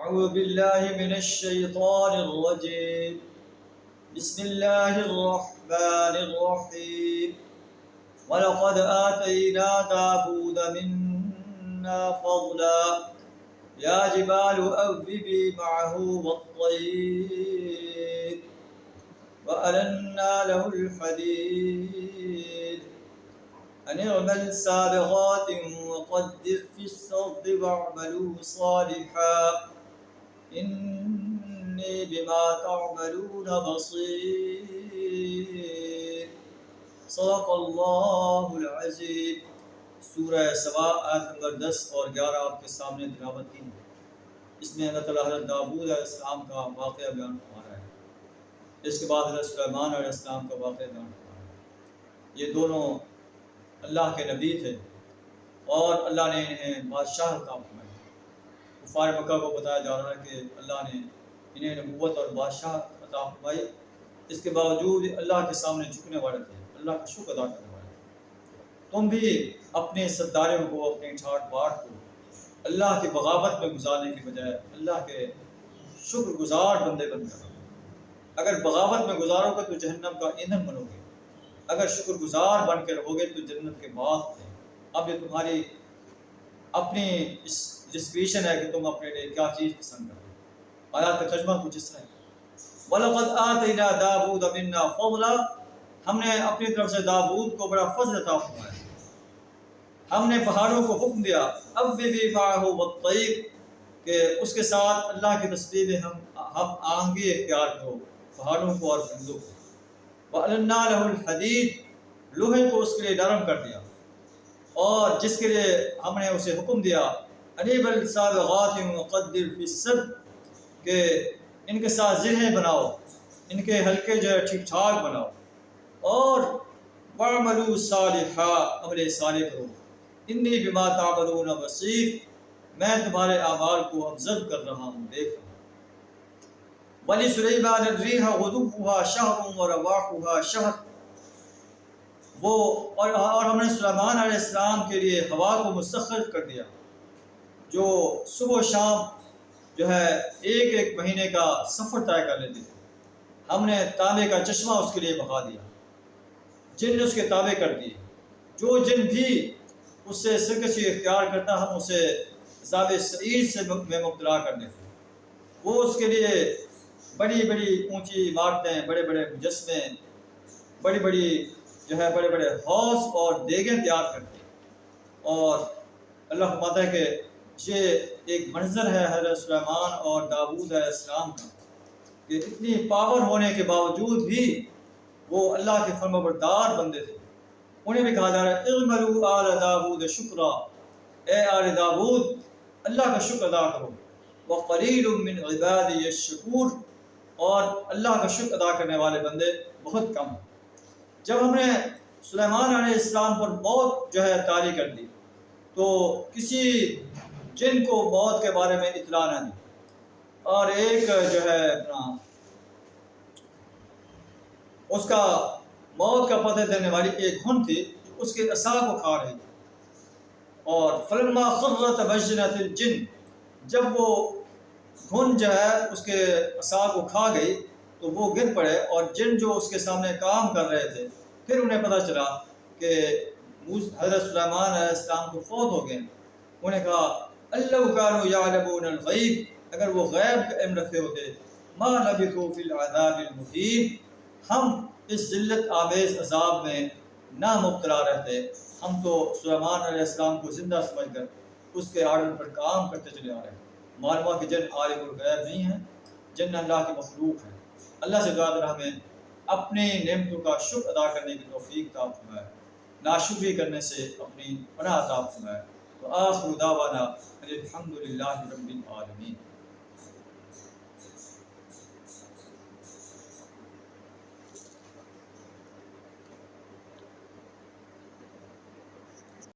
أعوذ بالله من الشيطان الرجيم. بسم الله الرحمن الرحيم. ولقد آتينا داود منا فضلا يا جبال أوبي معه والطير وألنا له الحديد أن اعمل سابغات وقدر في السرد واعملوا صالحا إني بما تعملون بصير. صدق اللہ العظیم. سورہ سبا آیت نمبر 10 اور 11 آپ کے سامنے تلاوت کی. اس میں اللہ تعالیٰ حضرت داؤد علیہ السلام کا واقعہ بیان فرما رہا ہے. اس کے بعد حضرت سلیمان علیہ السلام کا واقعہ بیان فرما رہا ہے. یہ دونوں اللہ کے نبی تھے اور اللہ نے انہیں بادشاہ عطا فرمائی. کفار مکہ کو بتایا جا رہا ہے کہ اللہ نے انہیں نبوت اور بادشاہ عطا فرمائی. اس کے باوجود اللہ کے سامنے جھکنے والے تھے, اللہ کا شکر ادا کرنے والے. تم بھی اپنے سرداروں کو, اپنے ٹھاٹ باٹ کو اللہ کی بغاوت میں گزارنے کی بجائے اللہ کے شکر گزار بندے بن کر رہو. اگر بغاوت میں گزارو گے تو جہنم کا ایندھن بنو گے, اگر شکر گزار بن کے رہو گے تو جنت کے باغ ہیں. اب یہ تمہاری اپنی ڈسکریشن ہے کہ تم اپنے لیے کیا چیز پسند کرو. آیات کا ترجمہ کچھ اس طرح ہے. وَلَقَدْ آتَيْنَا دَاوُودَ مِنَّا فَضْلًا. ہم نے اپنی طرف سے داؤد کو بڑا فضل عطا فرمایا. ہم نے پہاڑوں کو حکم دیا أَوِّبِ مَعَهُ وَالطَّيْرِ کہ اس کے ساتھ اللہ کی تصویر میں ہم آہنگی اختیار کرو پہاڑوں کو اور بندوں کو. وَأَلَنَّا لَهُ الْحَدِيدَ. لوہے کو اس کے لیے نرم کر دیا اور جس کے لیے ہم نے اسے حکم دیا أَنِ اعْمَلْ سَابِغَاتٍ وَقَدِّرْ فِي السَّرْدِ کہ ان کے ساتھ زرہیں بناؤ, ان کے حلقے جو ہے ٹھیک ٹھاک بناؤ, اور وَاعْمَلُوا صَالِحًا عمل صالح کرو. اِنِّي بِمَا تَعْمَلُونَ بَصِيرٌ. میں تمہارے اعمال کو آبزرو کر رہا ہوں, دیکھ رہا ہوں. وَلِسُلَيْمَانَ الرِّيحَ غُدُوُّهَا شَهْرٌ وَرَوَاحُهَا شَهْرٌ. اور ہم نے سلیمان علیہ السلام کے لیے ہوا کو مسخر کر دیا جو صبح و شام جو ہے ایک ایک مہینے کا سفر طے کر لیتی تھی. ہم نے تانبے کا چشمہ اس کے لیے بہا دیا, جن نے اس کے تابع کر دیے. جو جن بھی اس سے سرکشی اختیار کرتا ہم اسے عذاب سعیر سے میں مبتلا کر دیتے. وہ اس کے لیے بڑی بڑی اونچی عمارتیں, بڑے بڑے مجسمے, بڑی بڑی جو ہے بڑے بڑے حوض اور دیگیں تیار کرتے. اور اللہ فرماتا ہے کہ یہ ایک منظر ہے حضرت سلیمان اور داؤد علیہ السلام کا کہ اتنی پاور ہونے کے باوجود بھی وہ اللہ کے فرمانبردار بندے تھے. انہیں بھی کہا جا رہا ہے اعملوا آل داؤد شکرا, اے آل داؤد اللہ کا شکر ادا کرو. وقلیل من عبادی الشکور. اور اللہ کا شکر ادا کرنے والے بندے بہت کم ہیں. جب ہم نے سلیمان علیہ السلام پر موت جو ہے طاری کر دی تو کسی جن کو موت کے بارے میں اطلاع نہ دی, اور ایک جو ہے اس کا موت کا پتہ دینے والی ایک گھن تھی جو اس کے عصا کو کھا رہی تھی. اور فلما خر تبینت الجن, جب وہ گھن جو ہے اس کے عصا کو کھا گئی تو وہ گر پڑے, اور جن جو اس کے سامنے کام کر رہے تھے پھر انہیں پتہ چلا کہ حضرت سلیمان علیہ السلام کو فوت ہو گئے. انہیں کہا اللو کانوا یعلمون الغیب, اگر وہ غیب کا علم رکھتے ہوتے ما لبثوا فی العذاب المہین, ہم اس ذلت آمیز عذاب میں نہ مبتلا رہتے. ہم تو سلیمان علیہ السلام کو زندہ سمجھ کر اس کے آرڈر پر کام کرتے چلے آ رہے ہیں. معلوم کہ جن عالم الغیب نہیں ہیں, جن اللہ کے مخلوق ہیں. اللہ سے دعا کریں ہمیں اپنی نعمتوں کا شکر ادا کرنے کی توفیق عطا فرمائے, ناشکری کرنے سے اپنی پناہ عطا فرمائے. وآخر دعوانا الحمد للہ رب العالمین.